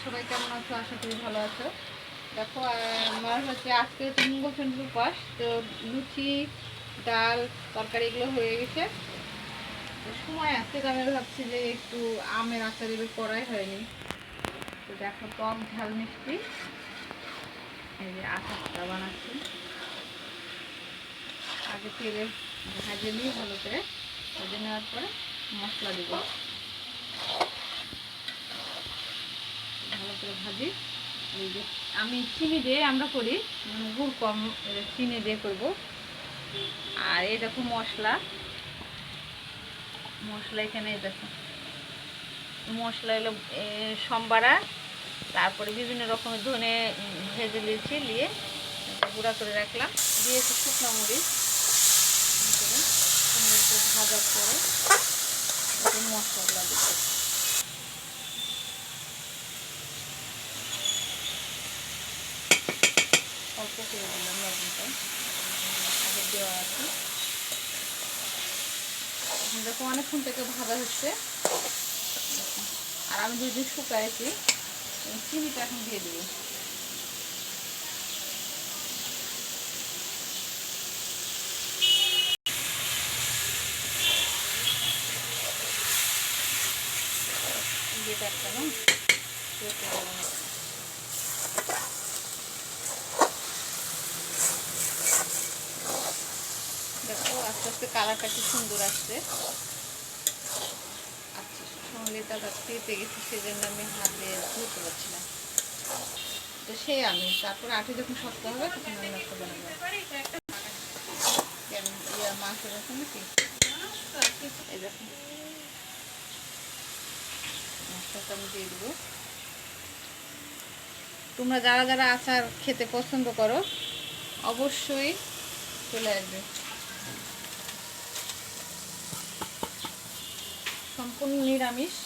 সবাই কেমন আছো? আশা করি ভালো আছো। দেখো আমার হচ্ছে আজকে মঙ্গলচন্দ্র উপাস, তো লুচি ডাল তরকারি এগুলো হয়ে গেছে। তো সময় আছে, তো আমি ভাবছি যে একটু আমের আচার এবার করাই হয়নি। তো দেখো টক ঝাল মিষ্টি এই যে আচারটা বানাচ্ছি। আগে তেলে ভেজে নিই, ভালো করে ভেজে নেওয়ার পরে মশলা দিব, ভালো করে ভাজি। এই যে আমি চিনি দিয়ে আমরা করি, মানে গুড় কম, চিনি দিয়ে করব। আর এই দেখো মশলা মশলা এখানে দেখো মশলা হলো সম্বারা, তারপরে বিভিন্ন রকমের ধনে ভেজে নিয়েছি, নিয়ে গুঁড়া করে রাখলাম, দিয়েছি শুকনো মরিচ, ভাজার পরে মশলাগুলো দিতে অল্প করে দিলাম, লবণটা আগে দেওয়া আছে। এখন দেখো অনেকক্ষণ থেকে ভাজা হচ্ছে, আর আমি যদি শুকাইছি চিনিটা এখন দিয়ে দিব। যেটা একটা না দেখো আস্তে আস্তে কালারটা কি সুন্দর আসছে। আচ্ছা সঙ্গেটা পেতে গেছে, সেজন্য আমি হাত দিয়ে ধরতে পারছি না। তো সেই আমি তারপরে আটি যখন শক্ত হবে তখন আমি একটা বানাবো। কেন মাংস রাখুন নাকি? এই দেখুন মশলাটা আমি দিয়ে দেবো। তোমরা যারা যারা আচার খেতে পছন্দ করো অবশ্যই চলে আসবে। সম্পূর্ণ নিরামিষ।